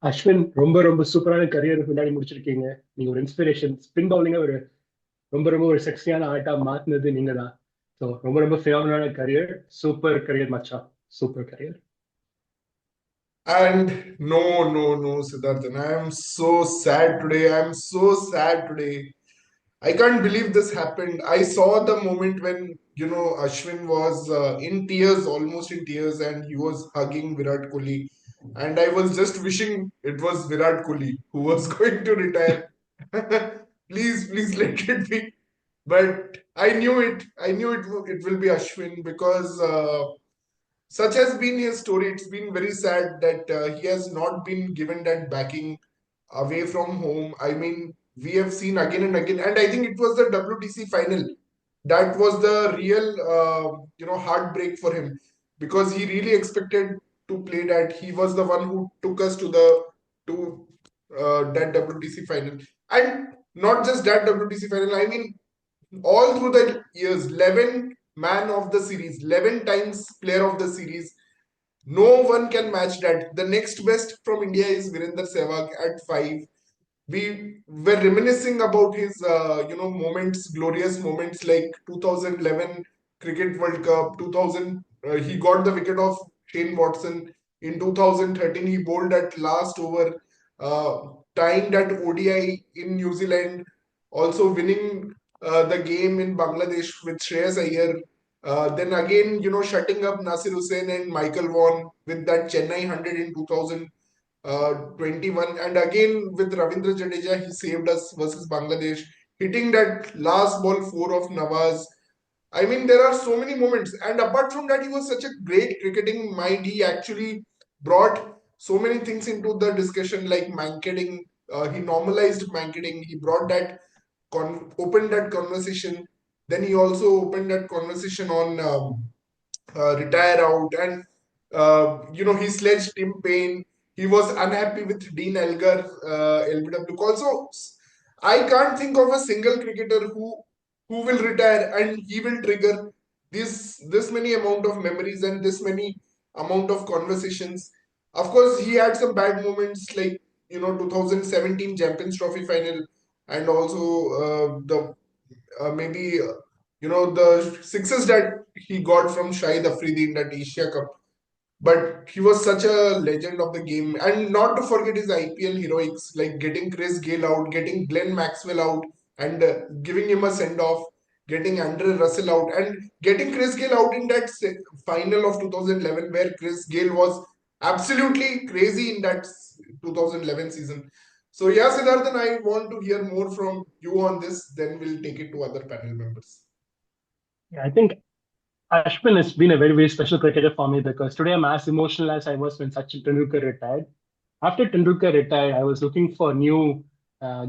அஸ்வின் ரொம்ப ரொம்ப சூப்பரான கரியர் முன்னாடி முடிச்சிருக்கீங்க. நீங்க ஒரு இன்ஸ்பிரேஷன். ஸ்பின் பவுலிங்க ஒரு ரொம்ப ரொம்ப ஒரு செக்ஸியான ஆட்டா மாத்தினது நீங்க தான். ஸோ ரொம்ப ரொம்ப ஃபேவரனான கரியர். சூப்பர் கரியர் மச்சான். Super career. And no, Siddharthan. I am so sad today. I am so sad today. I can't believe this happened. I saw the moment when, Ashwin was in tears, almost in tears, and he was hugging Virat Kohli. And I was just wishing it was Virat Kohli who was going to retire. Please let it be. But I knew it. I knew it will be Ashwin because such has been his story. It's been very sad that he has not been given that backing away from home. I mean, we have seen again and again, and I think it was the WTC final that was the real, heartbreak for him because he really expected to play that. He was the one who took us to that WTC final, and not just that WTC final. I mean, all through the years, 11 man of the series, 11 times player of the series. No one can match that. The next best from India is Virender Sehwag at 5. We were reminiscing about his, moments, glorious moments like 2011 Cricket World Cup, 2000, he got the wicket of Shane Watson. In 2013, he bowled at last over, uh, tying that ODI in New Zealand, also winning the game in Bangladesh with Shreyas Iyer. Then again, shutting up Nasir Hussain and Michael Vaughan with that Chennai 100 in 2021. And again, with Ravindra Jadeja, he saved us versus Bangladesh, hitting that last ball four of Nawaz. I mean, there are so many moments. And apart from that, he was such a great cricketing mind. He actually brought so many things into the discussion, like Mankading. He normalized Mankading. He brought that, opened that conversation. Then he also opened that conversation on retire out, and he sledged Tim Payne. He was unhappy with Dean Elgar, LBW. Also, I can't think of a single cricketer who will retire and he will trigger this many amount of memories and this many amount of conversations. Of course, he had some bad moments like 2017 Champions Trophy final, and also the maybe the sixes that he got from Shahid Afridi in that Asia Cup. But he was such a legend of the game. And not to forget his IPL heroics, like getting Chris Gale out, getting Glenn Maxwell out, and giving him a send off, getting Andre Russell out, and getting Chris Gale out in that final of 2011, where Chris Gale was absolutely crazy in that 2011 season. So, yeah, Siddharthan, I want to hear more from you on this. Then we'll take it to other panel members. Yeah, I think Ashwin has been a very, very special cricketer for me because today I'm as emotional as I was when Sachin Tendulkar retired. After Tendulkar retired, I was looking for new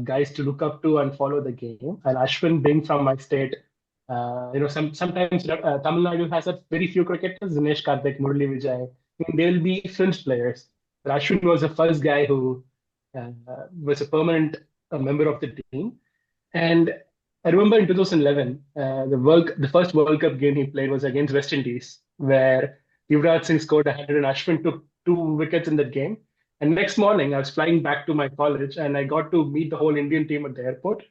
guys to look up to and follow the game. And Ashwin, being from my state, sometimes Tamil Nadu has a very few cricketers, Dinesh Karthik, Murali Vijay. I mean, they'll be fringe players. But Ashwin was the first guy who uh, was a permanent member of the team. And I remember in 2011, the first World Cup game he played was against West Indies, where Yuvraj Singh scored 100 and Ashwin took two wickets in that game. And next morning, I was flying back to my college, and I got to meet the whole Indian team at the airport.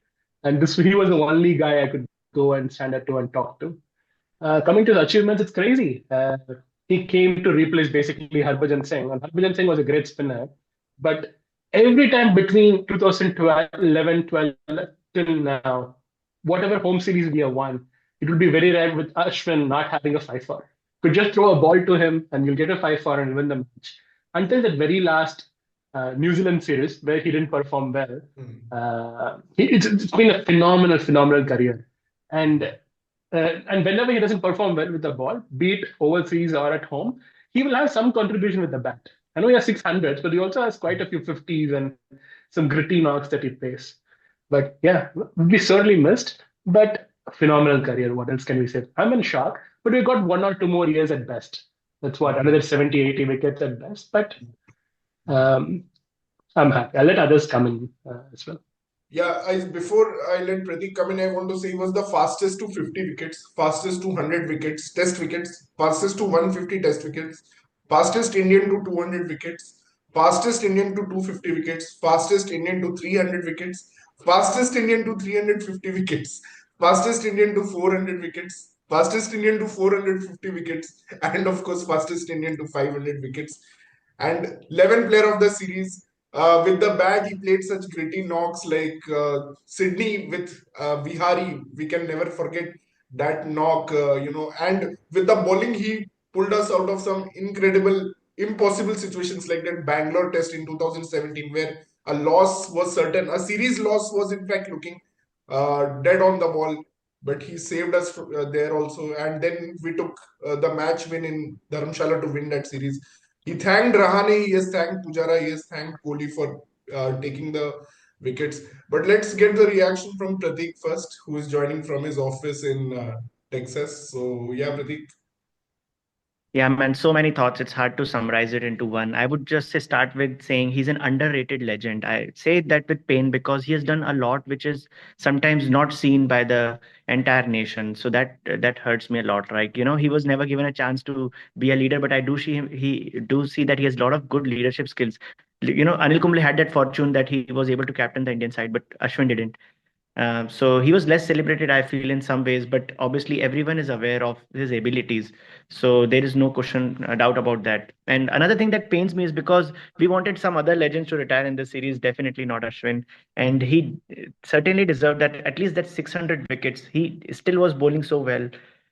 And this he was the only guy I could go and stand up to and talk to. Coming to the achievements, it's crazy. He came to replace basically Harbhajan Singh, and Harbhajan Singh was a great spinner. But every time between 2012, 11, 12 till now, whatever home series we have won, it would be very rare with Ashwin not having a 5-4. Could just throw a ball to him and you'll get a 5-4 and win the match. Until that very last New Zealand series where he didn't perform well, Hmm. it's been a phenomenal career. And and whenever he doesn't perform well with the ball, be it overseas or at home, he will have some contribution with the bat. I know he has 600s, but he also has quite a few 50s and some gritty knocks that he plays. But yeah, we certainly missed, but a phenomenal career. What else can we say? I'm in shock, but we got 1 or 2 more years at best. That's what, another 70, 80 wickets at best. But um, I'm happy. I'll let others come in as well. Yeah, before I let Pratik come in, I want to say he was the fastest to 50 wickets, fastest to 100 wickets, test wickets, fastest to 150 test wickets, fastest Indian to 200 wickets, fastest Indian to 250 wickets, fastest Indian to 300 wickets, fastest Indian to 350 wickets, fastest Indian to 400 wickets, fastest Indian to 450 wickets, and of course, fastest Indian to 500 wickets. And 11 player of the series. With the bat, he played such gritty knocks like Sydney with Vihari. We can never forget that knock, And with the bowling, he pulled us out of some incredible, impossible situations like that Bangalore test in 2017, where a loss was certain. A series loss was, in fact, looking dead on the ball. But he saved us there also. And then we took the match win in Dharamshala to win that series. He thanked Rahane, he has thanked Pujara, he has thanked Kohli for taking the wickets. But let's get the reaction from Pratik first, who is joining from his office in Texas. So, yeah, Pratik. Yeah, man, so many thoughts. It's hard to summarize it into one. I would just say start with saying he's an underrated legend. I say that with pain because he has done a lot which is sometimes not seen by the entire nation. So that hurts me a lot, right? He was never given a chance to be a leader, but I do see him, he do see that he has a lot of good leadership skills. Anil Kumble had that fortune that he was able to captain the Indian side, but Ashwin didn't. So he was less celebrated, I feel, in some ways, but obviously everyone is aware of his abilities. So there is no question, doubt about that. And another thing that pains me is because we wanted some other legends to retire in this series, definitely not Ashwin. And he certainly deserved that, at least that 600 wickets. He still was bowling so well.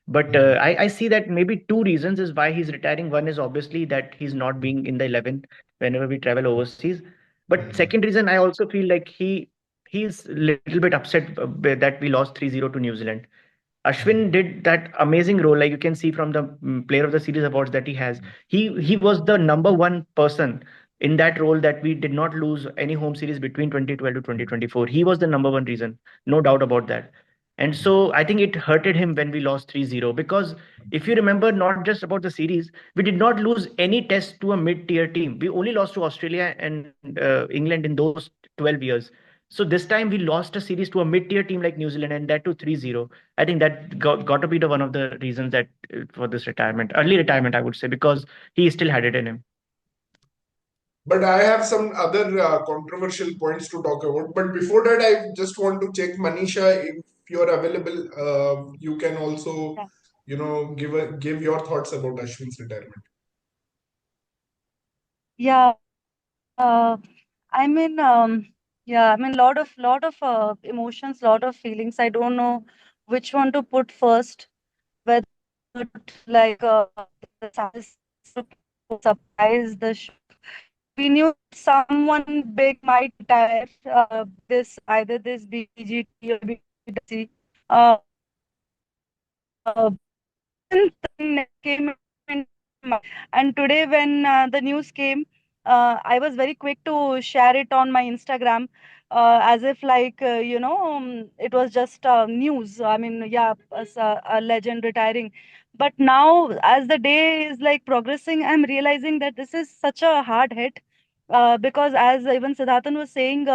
But I see that maybe two reasons is why he's retiring. One is obviously that he's not being in the 11 whenever we travel overseas. But second reason, I also feel like he's a little bit upset that we lost 3-0 to New Zealand. Ashwin did that amazing role, like you can see from the Player of the Series awards that he has. He was the number one person in that role that we did not lose any home series between 2012 to 2024. He was the number one reason, no doubt about that. And so I think it hurted him when we lost 3-0 because if you remember, not just about the series, we did not lose any test to a mid-tier team. We only lost to Australia and England in those 12 years. So this time we lost a series to a mid-tier team like New Zealand and that to 3-0. I think that got to be the one of the reasons that for this retirement, early retirement, I would say, because he still had it in him. But I have some other controversial points to talk about. But before that, I just want to check, Manisha, if you're available, you can also, give your thoughts about Ashwin's retirement. Yeah, I mean, lot of emotions, lot of feelings. I don't know which one to put first, whether to put like the sadness, the surprise, the shock. We knew that someone big might retire. This either this BGT or BGWC. But Ashwin never came into my mind. And today, when the news came, I was very quick to share it on my Instagram, as if like it was just news. I mean, yeah, as a legend retiring. But now, as the day is like progressing, I'm realizing that this is such a hard hit. Because as even Siddharthan was saying,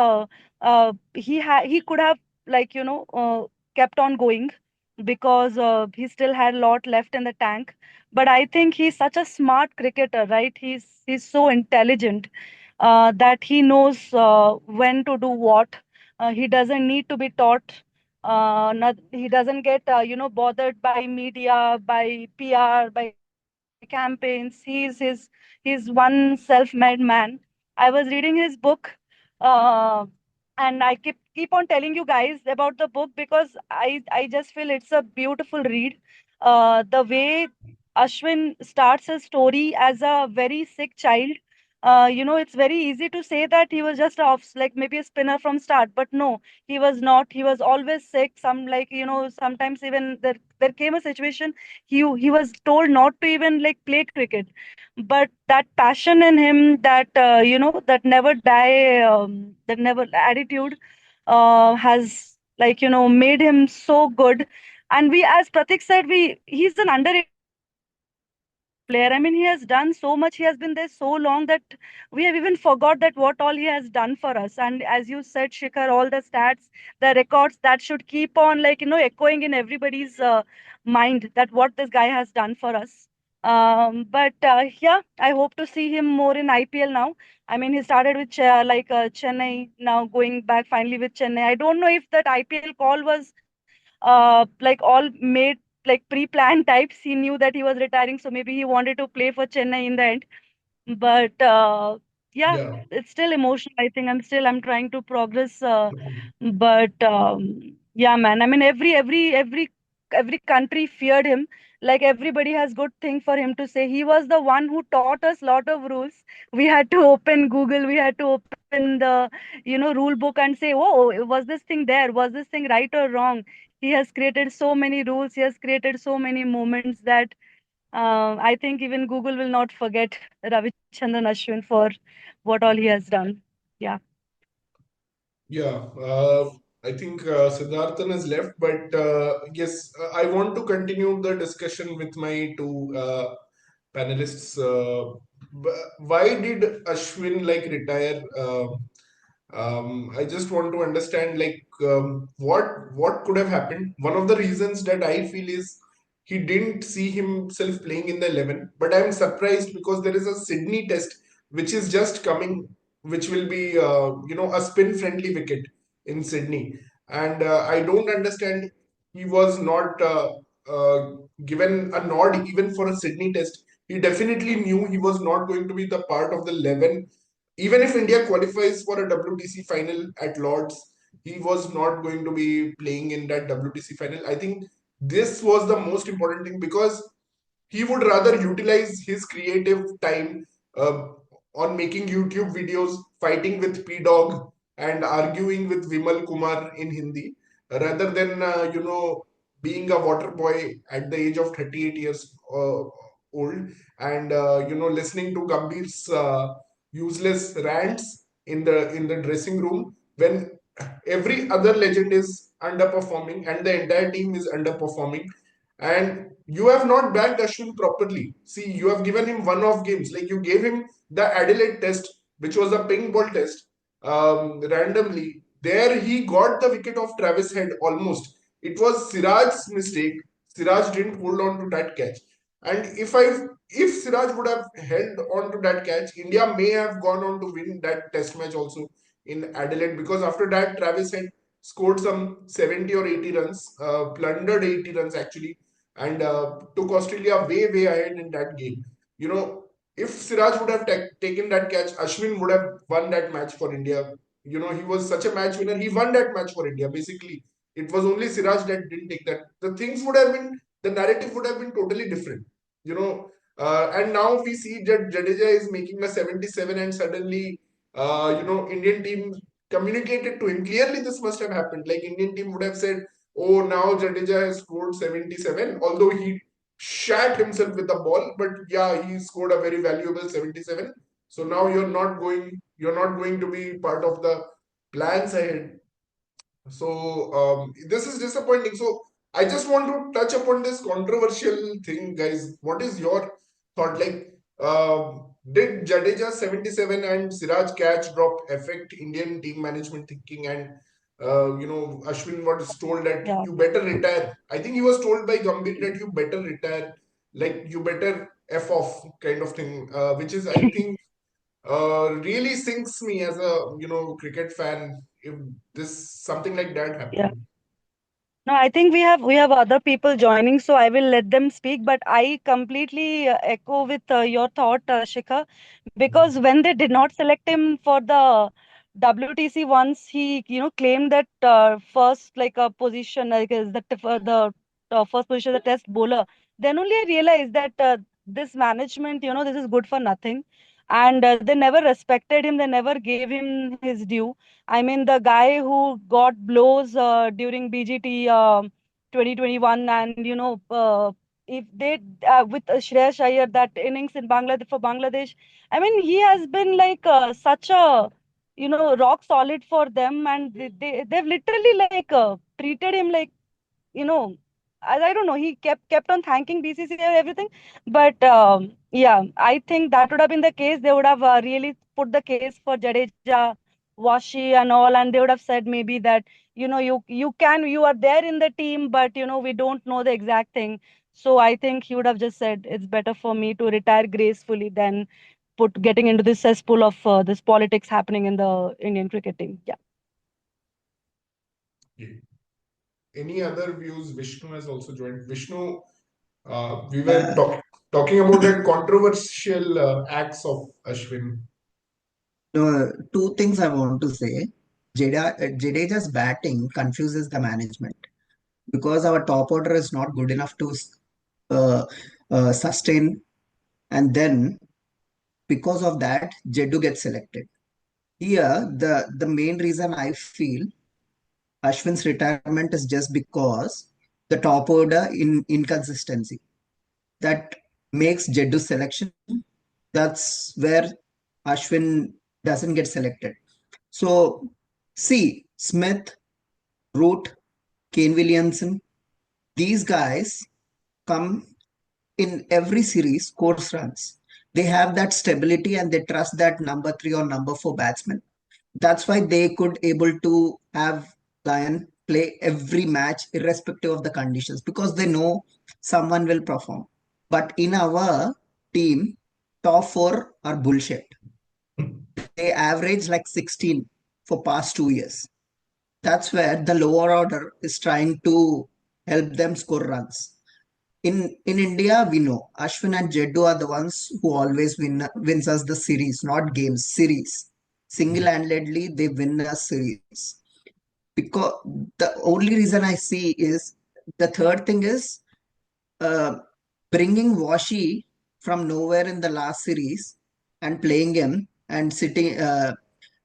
he could have like kept on going because he still had a lot left in the tank. But I think he's such a smart cricketer, right? He's so intelligent that he knows when to do what. He doesn't need to be taught. He doesn't get bothered by media, by PR, by campaigns. He's one self-made man. I was reading his book. Uh, and I keep on telling you guys about the book because I just feel it's a beautiful read. The way Ashwin starts his story as a very sick child. It's very easy to say that he was just off, like maybe a spinner from start, but no, he was not. He was always sick. Sometimes even there came a situation he was told not to even like play cricket, but that passion in him, that never die, that never attitude, has made him so good. And we, as Pratik said, we he's an underrated player. I mean, he has done so much. He has been there so long that we have even forgot that what all he has done for us. And as you said, Shikhar, all the stats, the records, that should keep on echoing in everybody's mind that what this guy has done for us. But yeah, I hope to see him more in IPL now. I mean, he started with Chennai, now going back finally with Chennai. I don't know if that IPL call was like all made like pre-planned types. He knew that he was retiring, so maybe he wanted to play for Chennai in the end. But yeah, Yeah. it's still emotional. I think I'm trying to progress. But yeah, man. I mean, every country feared him. Like everybody has good thing for him to say. He was the one who taught us lot of rules. We had to open Google. We had to open the rule book and say, oh, was this thing there? Was this thing right or wrong? He has created so many rules. He has created so many moments that I think even Google will not forget Ravichandran Ashwin for what all he has done. Yeah. Yeah, I think Siddharthan has left, but yes, I want to continue the discussion with my two panelists. Why did Ashwin like retire? I just want to understand like what could have happened. One of the reasons that I feel is he didn't see himself playing in the 11. But I'm surprised because there is a Sydney test which is just coming, which will be a spin friendly wicket in Sydney, and I don't understand. He was not given a nod even for a Sydney test. He definitely knew he was not going to be the part of the 11 even if India qualifies for a WTC final at Lords, he was not going to be playing in that WTC final. I think this was the most important thing because he would rather utilize his creative time uh, on making YouTube videos, fighting with P Dog, and arguing with Vimal Kumar in Hindi, rather than being a water boy at the age of 38 years old and listening to Gambhir's useless rants in the dressing room when every other legend is underperforming and the entire team is underperforming and you have not backed Ashwin properly. See, you have given him one-off games. Like you gave him the Adelaide test, which was a ping ball test, randomly. There he got the wicket of Travis Head almost. It was Siraj's mistake. Siraj didn't hold on to that catch. And if Siraj would have held on to that catch, India may have gone on to win that test match also in Adelaide because after that Travis Head scored some 70 or 80 runs, plundered 80 runs actually, and took Australia way ahead in that game. You know, if Siraj would have taken that catch, Ashwin would have won that match for India. You know, he was such a match winner. He won that match for India. Basically, it was only Siraj that didn't take that. The narrative would have been totally different. You know, and now we see that Jadeja is making a 77 and suddenly, Indian team communicated to him. Clearly, this must have happened. Like Indian team would have said, "Oh, now Jadeja has scored 77." Although he shat himself with the ball, but yeah, he scored a very valuable 77. So now you're not going to be part of the plans ahead. So this is disappointing. So I just want to touch upon this controversial thing, guys. What is your thought? Like, did Jadeja 77 and Siraj catch drop affect Indian team management thinking? And Ashwin was told that Yeah. you better retire. I think he was told by Gambhir that you better retire, like you better f off kind of thing, which is I think really sinks me as a cricket fan if this something like that Yeah. happened. No, I think we have other people joining, so I will let them speak. But I completely echo with your thought, Shikha, because when they did not select him for the WTC once he claimed that first like a position like is the first position the test bowler. Then only I realized that this management this is good for nothing, and they never respected him. They never gave him his due. I mean, the guy who got blows during BGT 2021, and if they with Shreyas Iyer that innings in Bangladesh for Bangladesh, I mean, he has been like such a rock solid for them, and they've literally like treated him like I don't know. He kept on thanking BCCI and everything, but yeah, I think that would have been the case. They would have really put the case for Jadeja, Washi, and all, and they would have said maybe that you are there in the team, but we don't know the exact thing. So I think he would have just said it's better for me to retire gracefully than put getting into this cesspool of this politics happening in the Indian cricket team. Yeah. Yeah. Any other views? Vishnu has also joined. Vishnu, we Yeah, were talking about that controversial acts of Ashwin. no, two things I want to say. Jadeja's batting confuses the management because our top order is not good enough to uh, sustain, and then because of that, Jeddu gets selected. Here, the main reason I feel Ashwin's retirement is just because the top order in inconsistency that makes Jeddu's selection. That's where Ashwin doesn't get selected. So, see, Smith, Root, Kane Williamson, these guys come in every series, scores runs. They have that stability and they trust that number three or number four batsman. That's why they could able to have Lion play every match irrespective of the conditions because they know someone will perform. But in our team, top four are bullshit. They average like 16 for past 2 years. That's where the lower order is trying to help them score runs. In India, we know Ashwin and Jeddu are the ones who always wins us the series, not games, series. Single-handedly, they win a series. Because the only reason I see is the third thing is uh, bringing Washi from nowhere in the last series and playing him and sitting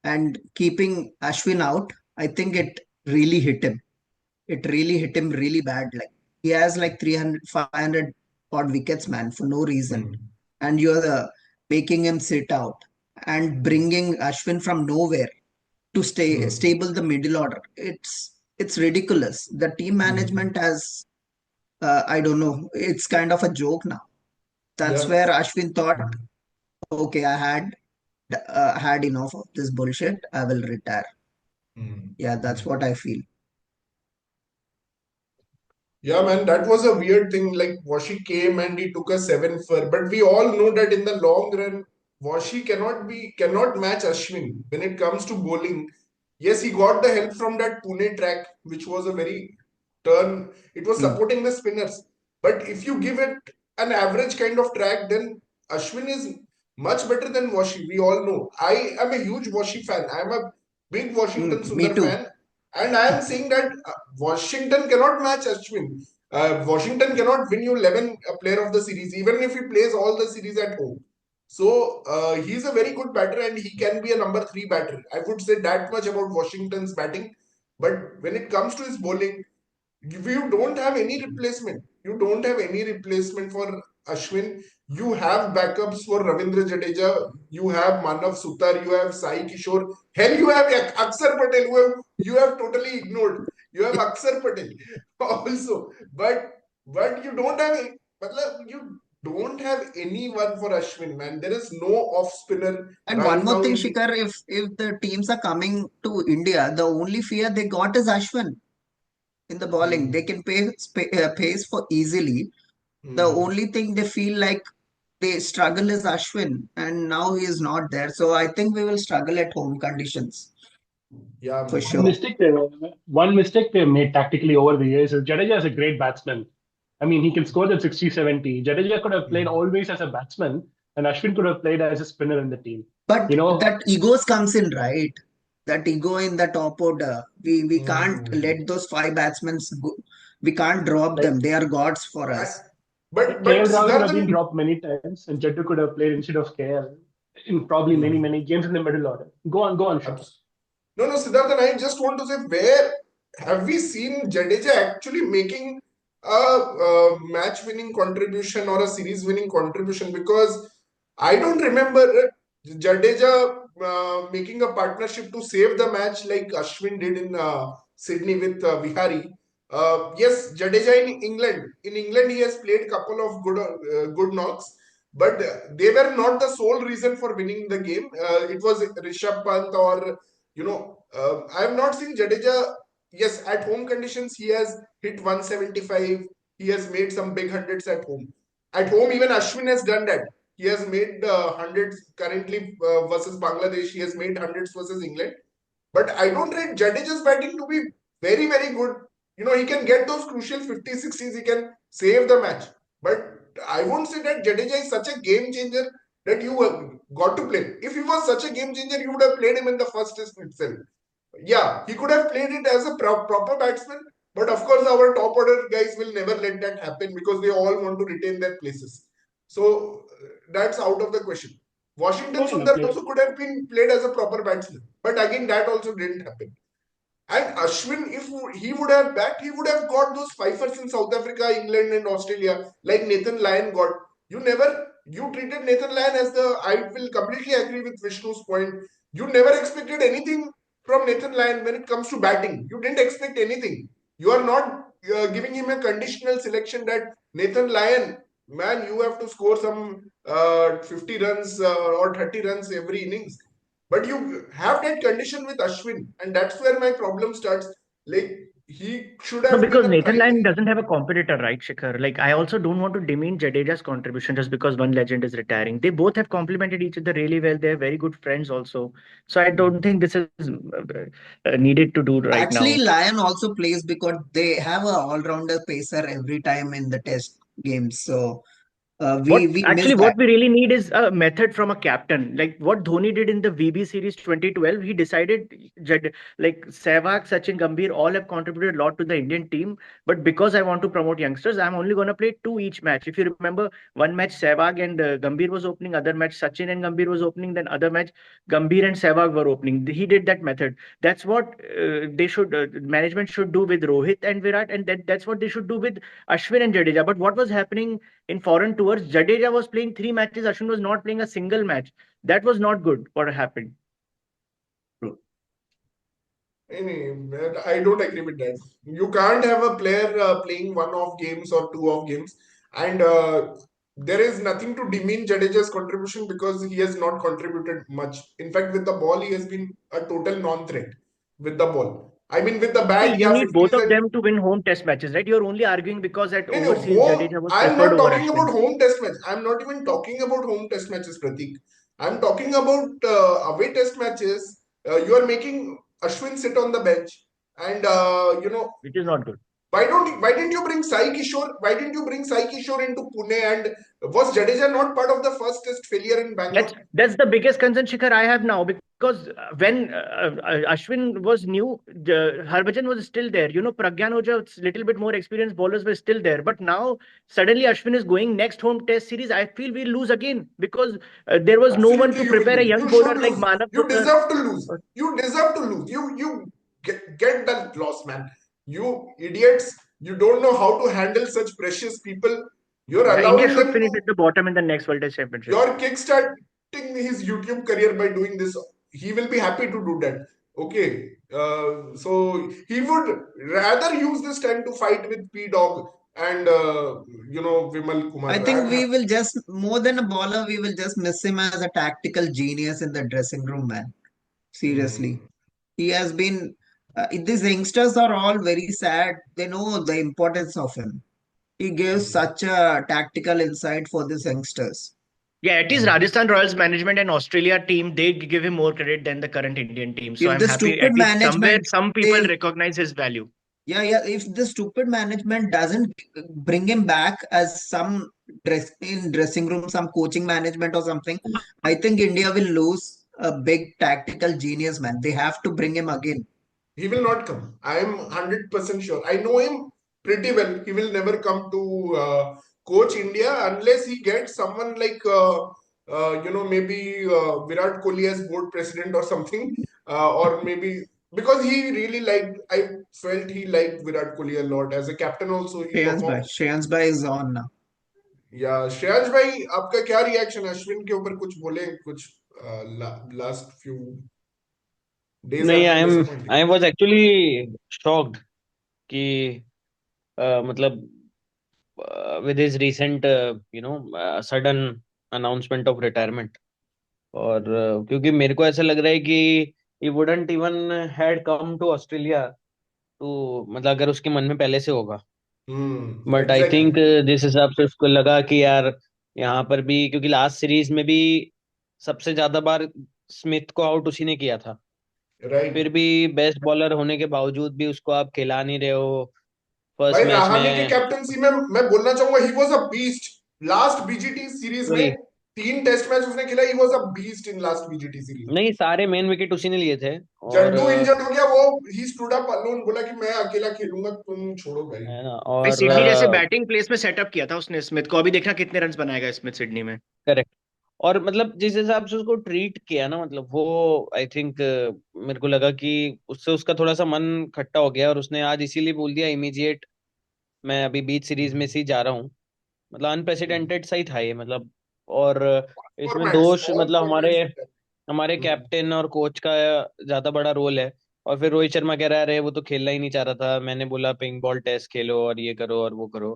and keeping Ashwin out. I think it really hit him. It really hit him really bad. Like he has like 300, 500 odd wickets, man, for no reason. And you're making him sit out and bringing Ashwin from nowhere to stay stable the middle order. It's ridiculous. The team management has I don't know. It's kind of a joke now. That's Yeah. where Ashwin thought, okay, I had enough of this bullshit. I will retire. Yeah, that's what I feel. Yeah, man, that was a weird thing. Like Washi came and he took a seven for, but we all know that in the long run, Washi cannot match Ashwin when it comes to bowling. Yes, he got the help from that Pune track, which was a very turn. It was Mm, supporting the spinners. But if you give it an average kind of track, then Ashwin is much better than Washi. We all know. I am a huge Washi fan. I am a big Washington me Sundar too. fan. And I am saying that Washington cannot match Ashwin. Washington cannot win you 11 player of the series, even if he plays all the series at home. So he's a very good batter and he can be a number three batter. I would say that much about Washington's batting. But when it comes to his bowling, you don't have any replacement. You don't have any replacement for Ashwin. You have backups for Ravindra Jadeja. You have Manav Sutar. You have Sai Kishore. Hell, you have Akshar Patel, you have totally ignored. You have Akshar Patel also, but you don't have you don't have anyone for Ashwin, man. There is no off spinner And right one more now thing, in. Shikhar, if the teams are coming to India, the only fear they got is Ashwin in the bowling. They can pace for easily. The only thing they feel like they struggle is Ashwin, and now he is not there. So I think we will struggle at home conditions Yeah, for man. One sure. mistake they one mistake they made tactically over the years is Jadeja is a great batsman. I mean, he can score that 60, 70. Jadeja could have played always as a batsman, and Ashwin could have played as a spinner in the team. But You know, that egos comes in, right? That ego in the top order. We can't let those five batsmen go. We can't drop like them. They are gods for I, us. but KL Rahul could have been Siddharthan. dropped many times, and Jaddu could have played instead of KL in probably many, many games in the middle order. Go on, Shikhar. No, no, Siddharthan, I just want to say, where have we seen Jadeja actually making a match-winning contribution or a series-winning contribution? Because I don't remember Jadeja making a partnership to save the match like Ashwin did in Sydney with Vihari. Yes, Jadeja in England. In England, he has played couple of good knocks, but they were not the sole reason for winning the game. It was Rishabh Pant or I have not seen Jadeja. Yes, at home conditions, he has hit 175. he has made some big hundreds at home. At home, even Ashwin has done that. He has made hundreds currently versus Bangladesh. He has made hundreds versus England. But I don't rate Jadeja's batting to be very, very good. You know, he can get those crucial 50s, 60s, he can save the match. But I won't say that Jadeja is such a game changer that you got to play. If he was such a game changer, you would have played him in the first test itself. Yeah, he could have played it as a proper batsman. But of course, our top order guys will never let that happen because they all want to retain their places. So that's out of the question. Washington Fair enough. Sundar also could have been played as a proper batsman. But again, that also didn't happen. And Ashwin, if he would have backed, he would have got those fifers in South Africa, England, and Australia, like Nathan Lyon got. You treated Nathan Lyon as the, I will completely agree with Vishnu's point. You never expected anything from Nathan Lyon when it comes to batting. You didn't expect anything. You are not giving him a conditional selection that Nathan Lyon, man, you have to score some 50 runs or 30 runs every innings. But you have that condition with Ashwin, and that's where my problem starts. Like, he should No, have been because a Nathan Lyon primary. doesn't have a competitor, right, Shikhar? Like, I also don't want to demean Jadeja's contribution just because one legend is retiring. They both have complemented each other really well. They're very good friends also. So I don't think this is needed to do right Actually, now. Lion also plays because they have a all-rounder pacer every time in the test games. So we miss What that. we really need is a method from a captain. Like what Dhoni did in the VB series 2012, he decided like Sehwag, Sachin, Gambhir all have contributed a lot to the Indian team. But because I want to promote youngsters, I'm only going to play two each match. If you remember, one match Sehwag and Gambhir was opening, other match Sachin and Gambhir was opening, then other match Gambhir and Sehwag were opening. He did that method. That's what they should management should do with Rohit and Virat, and that's what they should do with Ashwin and Jadeja. But what was happening in foreign tours, Jadeja was playing three matches, Ashwin was not playing a single match. That was not good. What happened? I don't agree with that. You can't have a player playing one off games or two off games, and there is nothing to demean Jadeja's contribution because he has not contributed much. In fact, with the ball, he has been a total non-threat with the ball. I mean, with the See, bat, you yeah, need both 50s of and them to win home test matches, right? You're only arguing because at no, no, overseas home. Jadeja was I'm preferred not over talking about Ashwin. home test match. I'm not even talking about home test matches, Pratik. I'm talking about away test matches. You are making Ashwin sit on the bench, and Which is not good. why didn't you bring Sai Kishore? Why didn't you bring Sai Kishore into Pune? And was Jadeja not part of the first test failure in Bangalore? That's the biggest concern, Shikhar, I have now because when Ashwin was new, Harbhajan was still there. You know, Pragyan Oja's little bit more experienced bowlers were still there. But now suddenly Ashwin is going next home test series. I feel we'll lose again because there was no one Absolutely, to you will prepare a lose. young You bowler should like lose. Manav You Dutta. deserve to lose. You deserve to lose. You get that loss, man. You idiots. You don't know how to handle such precious people. You're Yeah, India allowing should them finish to. at the bottom in the next World Test Championship. You're kickstarting his YouTube career by doing this. He will be happy to do that. Okay. So he would rather use this time to fight with P Dog and Vimal Kumar. I think we will just, more than a bowler, we will just miss him as a tactical genius in the dressing room, man. Seriously. He has been, these youngsters are all very sad. They know the importance of him. He gives such a tactical insight for these youngsters. Yeah, at least Rajasthan Royals management and Australia team, they give him more credit than the current Indian team. So If I'm the happy stupid at least somewhere management some people says, recognize his value. yeah, if the stupid management doesn't bring him back as some dressing room, some coaching management or something, I think India will lose a big tactical genius, man. They have to bring him again. He will not come. I am 100% sure. I know him pretty well. He will never come to coach India unless he gets someone like, maybe Virat Kohli as board president or something. Or maybe because he really liked, I felt he liked Virat Kohli a lot. As a captain also, he performed. Shreyans bhai is on now. या श्रेयांश भाई आपका क्या reaction Ashwin के ऊपर कुछ बोले कुछ last few days नहीं have been I disappointing was actually shocked कि मतलब with his recent sudden announcement of retirement और क्योंकि मेरे को ऐसा लग रहा है कि he wouldn't even had come to Australia to मतलब अगर उसके मन में पहले से होगा बट आई एग्जैक्टली। थिंक जिस हिसाब से उसको लगा कि यार यहाँ पर भी, क्योंकि लास्ट सीरीज में भी सबसे ज्यादा बार स्मिथ को आउट उसी ने किया था, राइट। फिर भी बेस्ट बॉलर होने के बावजूद भी उसको आप खिला नहीं रहे हो फर्स्ट भाई मैच रहाणे के में। कैप्टनसी में मैं बोलना चाहूंगा he was a beast. Last BGT series में वही, 3 टेस्ट मैच उसने खेला, he was a beast in last BGT series. नहीं सारे मेन विकेट उसी ने लिए थे। और जड्डू इंजर्ड हो गया, वो ही स्टूड अप अलोन, बोला कि मैं अकेला खेलूंगा, तुम छोड़ो भाई। है ना, भाई और सिडनी जैसे बैटिंग प्लेस में सेटअप किया था उसने स्मिथ को, अभी देखना कितने रन बनाएगा स्मिथ सिडनी में। करेक्ट। और मतलब जिस हिसाब से उसको ट्रीट किया ना, मतलब वो आई थिंक मेरे को लगा कि उससे उसका थोड़ा सा मन खट्टा हो गया, और उसने आज इसीलिए बोल दिया इमीडिएट मैं अभी बीच सीरीज में से ही जा रहा हूँ। मतलब अनप्रेसिडेंटेड सा ही था ये, मतलब। और इसमें फॉर्मेट्स, दोष ऑल मतलब हमारे फॉर्मेट्स। हमारे कैप्टन और कोच का ज्यादा बड़ा रोल है। और फिर रोहित शर्मा कह रहा है अरे वो तो खेलना ही नहीं चाह रहा था, मैंने बोला पिंक बॉल टेस्ट खेलो और ये करो और वो करो।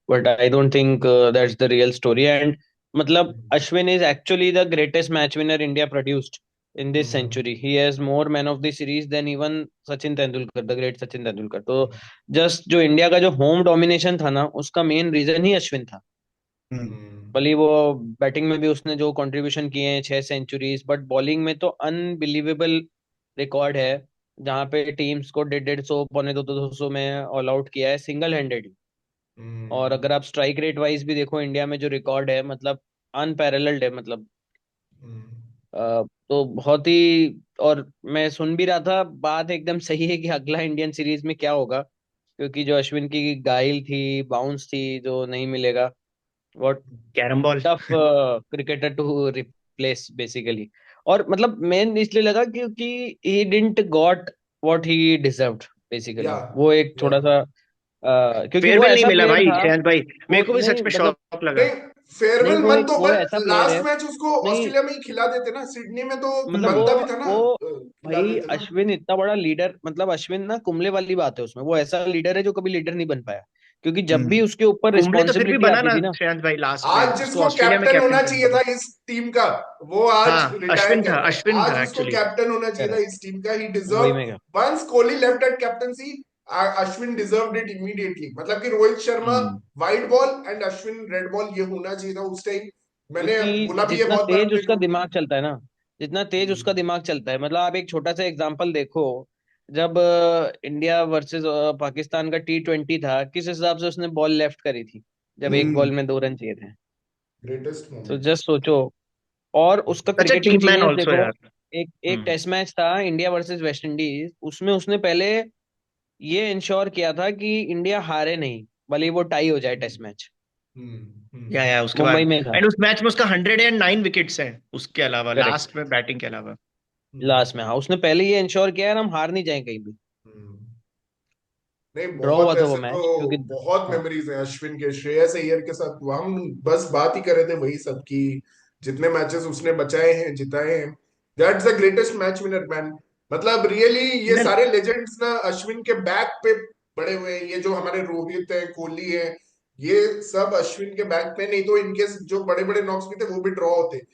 But I don't think that's the real story. And मतलब Ashwin is actually the greatest match winner India produced in this century. He has more man of the series than even Sachin Tendulkar, the great Sachin Tendulkar. तो just जो India का जो home domination था ना, उसका main reason ही अश्विन था। भले वो बैटिंग में भी उसने जो कंट्रीब्यूशन किए हैं 6 सेंचुरीज, बट बॉलिंग में तो अनबिलीवेबल रिकॉर्ड है, जहाँ पे टीम्स को 150 150 पौने 200 में ऑल आउट किया है सिंगल हैंडेड। और अगर आप स्ट्राइक रेट वाइज भी देखो इंडिया में जो रिकॉर्ड है, मतलब अनपैरेलल्ड है, मतलब तो बहुत ही। और मैं सुन भी रहा था, बात एकदम सही है कि अगला इंडियन सीरीज में क्या होगा, क्योंकि जो अश्विन की गाइल थी, बाउंस थी, जो नहीं मिलेगा। What carrom ball. Tough cricketer to replace basically. और मतलब मेन इसलिए लगा क्योंकि he didn't got what he deserved या बेसिकली। वो एक या थोड़ा सा क्योंकि वो फेयरवेल नहीं ऐसा मिला प्लेयर भाई था। श्रेयांश भाई, वो मेरे को भी नहीं सच में मतलब, शौक लगा। नहीं, नहीं फेयरवेल वो मत एक दो, वो पर ऐसा प्लेयर लास्ट है। मैच उसको नहीं ऑस्ट्रेलिया में ही खिला देते ना, सिडनी में तो मतलब बनता भी था ना, वो खिला भाई देते ना। अश्विन इतना बड़ा लीडर, मतलब अश्विन ना कुंबले वाली बात है उसमें, वो ऐसा लीडर है जो कभी लीडर नहीं बन पाया। क्योंकि जब भी उसके ऊपर कुंबले तो फिर भी रिस्पॉन्सिबिलिटी बना आती ना थी ना। श्रेयांश भाई, लास्ट में आज उसको जिसको ऑस्ट्रेलिया में कैप्टन कैप्टन होना करना चाहिए था। था इस टीम का, वो आज हाँ रिटायर अश्विन कर था, रहा है। अश्विन आज था उसको एक्चुअली। कैप्टन होना चाहिए था करेक्ट। इस टीम का, ही वही डिजर्व। में क्या। Once Kohli left at captaincy, Ashwin deserved it immediately. मतलब कि Rohit Sharma hmm white ball and Ashwin red ball, ये होना चाहिए था उस टाइम। मैंने क्योंकि बोला भी है जितना बहुत बार तेज अपने उसका ग्रुप में। दिमाग चलता है ना, जितना तेज उसका दिमाग चलता है, मतलब आप एक छोटा सा एग्जांपल देखो। जब इंडिया वर्सेस पाकिस्तान का T20 था, किस हिसाब से उसने बॉल लेफ्ट करी थी, जब एक बॉल में 2 रन चाहिए थे। ग्रेटेस्ट तो मोमेंट। जस्ट सोचो। और उसका such a cricketing team man genius also देखो। यार। एक एक हम्म। टेस्ट मैच था इंडिया वर्सेस वेस्ट इंडीज, उसमें उसने पहले ये इंश्योर किया था कि इंडिया हारे नहीं, भले वो टाई हो जाए टेस्ट मैच। या उसके मुंबई बाद में था। एंड उस मैच में उसका 109 विकेट्स हैं उसके अलावा, करेक्ट। लास्ट में बैटिंग के अलावा। लास्ट में हाँ, उसने पहले ये इंश्योर किया है हम हार नहीं जाएं कहीं भी। नहीं, ड्रॉ बहुत हुआ था वो ऐसे तो मैच क्योंकि बहुत हाँ। मेमोरीज हैं अश्विन के, श्रेयस अय्यर के साथ हम बस बात ही कर रहे थे वही सब की। जितने मैचेस उसने बचाए हैं, जिताए हैं, that's the greatest match winner man. मतलब रियली ये इधर सारे लेजेंड्स ना अश्विन के बैक पे बड़े हुए हैं। ये जो हमारे रोहित है, कोहली है, ये सब अश्विन के बैक पे, नहीं तो इनके जो बड़े बड़े नॉक्स भी थे वो भी ड्रॉ होते।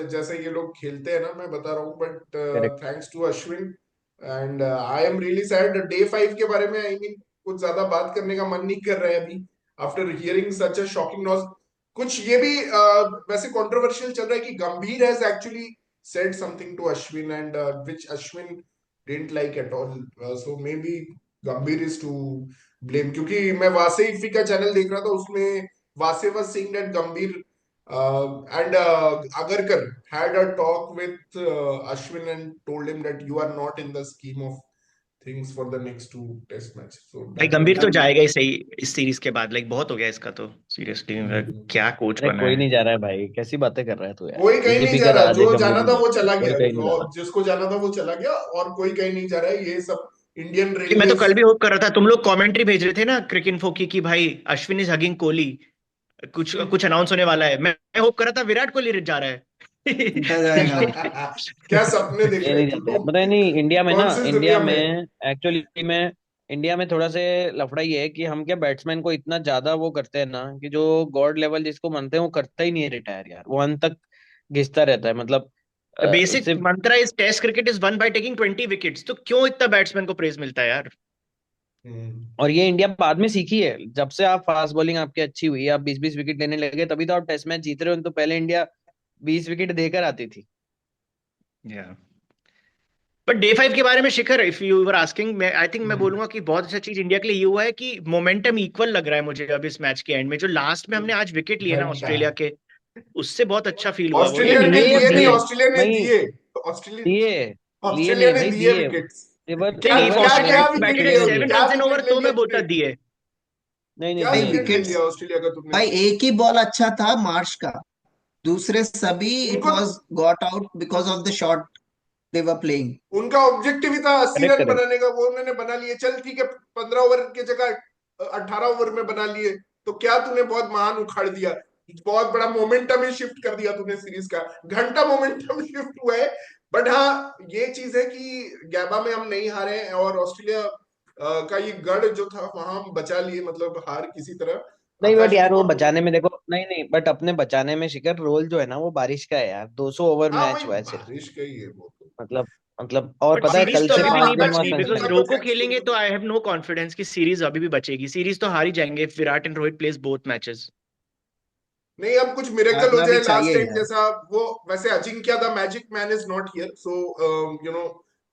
जैसे ये लोग खेलते हैं ना, मैं बता रहा हूँ, but correct. Thanks to Ashwin. And I am really sad day 5 के बारे में, आई मीन कुछ ज्यादा बात करने का मन नहीं कर रहा है अभी, आफ्टर हियरिंग सच अ शॉकिंग न्यूज। कुछ ये भी वैसे कंट्रोवर्शियल चल रहा है कि गंभीर has actually said something to Ashwin, and which Ashwin didn't like at all. So maybe Gambhir is to blame, क्योंकि मैं वासे इफ्फी का चैनल देख रहा था, उसमें वासे was saying that Gambhir and Agarkar had a talk with Ashwin and told him that you are not in the scheme of things for the next 2 test match. So भाई that was गंभीर तो the. जाएगा ही सही इस series के बाद, like बहुत हो गया इसका तो सीरियसली। क्या कोच अरे बना कोई है। नहीं जा रहा है भाई, कैसी बातें कर रहा है तू यार। कोई कहीं नहीं बीजेपी जा का रहा, राज है, जो गंभीर जाना नहीं था जा वो रहा, चला कोई गया, कहीं नहीं जा रहा। जिसको जाना था वो चला गया, और कोई कहीं नहीं जा रहा है। ये सब इंडियन कि मैं तो रेलवेज। कल भी होप कर रहा था, तुम लोग कमेंट्री भेज रहे थे ना क्रिक इन्फो की कि भाई अश्विन इज हगिंग कोहली, कुछ कुछ अनाउंस होने वाला है। मैं होप कर रहा था विराट कोहली जा रहा है। उल्टा जाएगा। क्या सपने देख ये रहे नहीं हैं तुम जाते यार, लोग, पता है नहीं इंडिया में ना, कौन सी इंडिया दुनिया में में। एक्चुअली में इंडिया में थोड़ा से लफड़ा ये है कि हम क्या बैट्समैन को इतना ज्यादा वो करते हैं ना, कि जो गॉड लेवल जिसको मानते हैं वो करता ही नहीं है रिटायर यार, वो अंत तक घिसता रहता है, मतलब द बेसिक सिर्फ। Mantra is test cricket is one by taking 20 wickets, तो क्यों इतना बैट्समैन को प्रेज मिलता है यार। हम्म। और ये इंडिया बाद में सीखी है, जब से आप फास्ट बॉलिंग आपकी अच्छी हुई, आप 20-20 विकेट लेने लगे, तभी तो आप टेस्ट मैच जीत रहे हो। तो पहले इंडिया 20 विकेट देकर आती थी। या बट डे 5 के बारे में शिखर, इफ यू वर आस्किंग, मैं आई थिंक मैं हम्म। बोलूंगा कि बहुत अच्छा चीज इंडिया के लिए ये हुआ है कि मोमेंटम इक्वल लग रहा है मुझे अब इस मैच के एंड में। जो लास्ट में हमने आज विकेट लिए ना घंटा ऑस्ट्रेलिया के, उससे बहुत अच्छा फील हुआ वो, नहीं यार ऑस्ट्रेलिया ने विकेट लिए बहुत लिए नहीं, दिए। दिए ऑस्ट्रेलिया ने भाई, दिए। ऑस्ट्रेलिया दिए लिए ऑस्ट्रेलिया नहीं ने भाई, दिए दिए। विकेट्स। रिवर नहीं क्या नहीं, रिवर्स क्या ऑस्ट्रेलिया क्या मैच की विकेट बैटिंग ऑस्ट्रेलिया में लिए, ने दिए। 7 क्या रन इन ओवर विकेट ले तो लिया मैं बोलता तूने? दिए। नहीं नहीं, क्या भाई दिए विकेट ले दिए। विकेट्स, लिया ऑस्ट्रेलिया का तुमने? भाई एक ही बॉल अच्छा था मार्श का, दूसरे सभी इट उनको, was got out because of the shot they were playing. उनका ऑब्जेक्टिव ही था 80 करेक्ट रन करेक्ट। बनाने का, वो उन्होंने बना लिए। चल ठीक है, 15 ओवर की जगह 18 ओवर में बना लिए, तो क्या तूने बहुत महान उखाड़ दिया? बहुत बड़ा मोमेंटम ही शिफ्ट कर दिया तूने सीरीज का। घंटा मोमेंटम शिफ्ट हुआ है। बट हाँ, ये चीज है कि गैबा में हम नहीं हारे हैं, और ऑस्ट्रेलिया का ये गढ़ जो था वहां हम बचा लिए, मतलब हार किसी तरह। नहीं बट आकाशदीप यार, वो और बचाने में देखो, नहीं नहीं, बट अपने बचाने में शिखर रोल जो है ना, वो बारिश का है यार। 200 ओवर हाँ मैच वही हुआ है सिर्फ। बारिश का ही है वो तो। मतलब मतलब और बट पता है, सीरीज कल तो से अभी भी पांच नहीं सिद्धार्थ दिन का वहां बचती, टीम बिकॉज का सनसाइन। कुछ रोको खेलेंगे एक्सपीरियंस तो बता। आई हैव नो कॉन्फिडेंस कि सीरीज अभी भी बचेगी। सीरीज तो हार ही जाएंगे if Virat and Rohit place both matches. नहीं, अब कुछ मिरेकल हो हारना भी जाए लास्ट चाहिए टाइम यार। जैसा। वो वैसे Ajinkya the magic man is not here, so you know,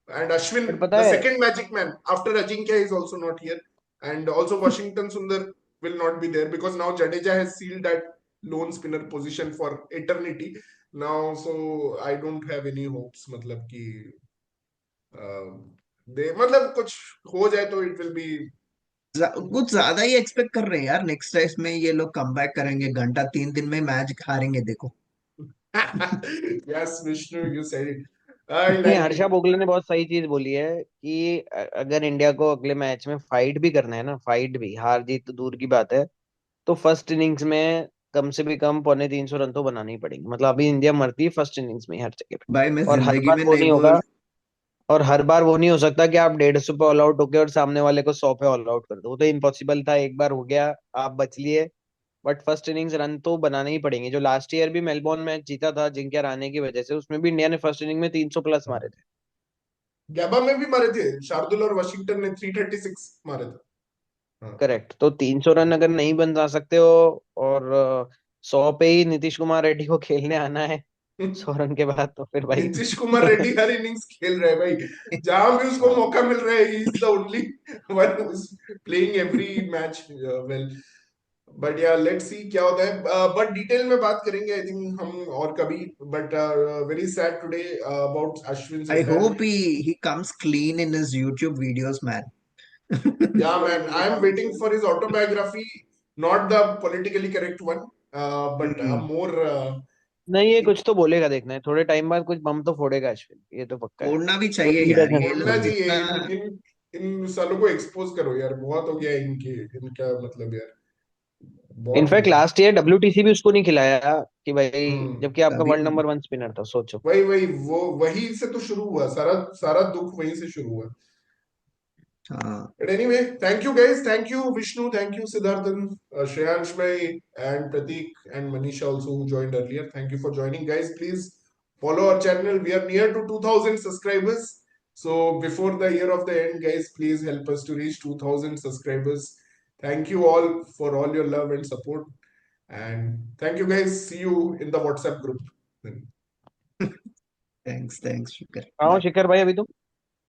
and Ashwin but पता द है, second magic man after Ajinkya is also not here, and also Washington Sundar will not be there because now Jadeja has sealed that lone spinner position for eternity now, so I don't have any hopes, मतलब कि दे मतलब कुछ हो जाए तो it will be. कुछ ज्यादा ही expect कर रहे हैं यार, नेक्स्ट टेस्ट में ये लोग कमबैक करेंगे, घंटा 3 दिन में मैच हारेंगे देखो। Yes Vishnu, you said it, I नहीं, लाइक हर्षा इट। भोगले ने बहुत सही चीज बोली है कि अगर इंडिया को अगले मैच में फाइट भी करना है ना, फाइट भी, हार जीत तो दूर की बात है, तो फर्स्ट इनिंग्स में कम से भी कम 250 रन तो बनाने ही पड़ेंगे। मतलब अभी इंडिया मरती है फर्स्ट इनिंग्स में ही हर जगह पे। भाई मैं और हर जिंदगी बार में वो नहीं नहीं बोल। होगा, और हर बार वो नहीं हो सकता कि आप 150 पे ऑल आउट होके और सामने वाले को 100 पे ऑल आउट कर दो। वो तो इम्पॉसिबल था, एक बार हो गया, आप बच लिए। बट फर्स्ट इनिंग्स रन तो बनाने ही पड़ेंगे। जो लास्ट ईयर भी मेलबोर्न मैच जीता था जिनके आने की वजह से, उसमें भी इंडिया ने फर्स्ट इनिंग में 300 प्लस मारे थे। गैबा में भी मारे थे, शार्दुल और वाशिंगटन ने 336 मारे थे। हाँ। करेक्ट। तो 300 रन अगर नहीं बना सकते हो, और 100 पे ही नीतीश कुमार रेड्डी को खेलने आना है 100 रन के बाद, तो फिर भाई नीतीश कुमार रेड्डी हर इनिंग्स खेल रहा है भाई, जहां भी उसको हाँ। मौका मिल रहा है, he is the only one who is playing every match well. But या लेट्स सी क्या होता है, बट डिटेल में बात करेंगे आई थिंक हम और कभी। But very sad today about Ashwin I hope retirement. He comes clean in his YouTube videos man. Yeah, man, I am waiting for his autobiography, not the politically correct one, but a more नहीं, ये कुछ तो बोलेगा, देखना है, थोड़े time बाद कुछ बम तो फोड़ेगा अश्विन, ये तो पक्का है। छोड़ना भी तो चाहिए ही यार, डजंट ये बोलना लोग चाहिए। जितना। इन सालों को एक्सपोज करो यार, बहुत हो गया इनके, इनका मतलब यार, बहुत हो इनफैक्ट गया। लास्ट ईयर डब्ल्यूटीसी भी उसको नहीं खिलाया कि भाई, हम्म। जबकि आपका तभी वर्ल्ड नंबर 1 स्पिनर था, सोचो। वही वही वो वही से तो शुरू हुआ, सारा सारा दुख वहीं से शुरू हुआ। हाँ। But anyway, thank you guys. Thank you, Vishnu. Thank you, Siddharthan, Shreyansh Bhai, and Pratik, and Manisha also who joined earlier. Thank you for joining, guys. Please follow our channel. We are near to 2000 subscribers. So before the year of the end, guys, please help us to reach 2000 subscribers. Thank you all for all your love and support. And thank you, guys. See you in the WhatsApp group. Thanks thanks शुक्र, आओ bye. शिखर भाई, अभी तो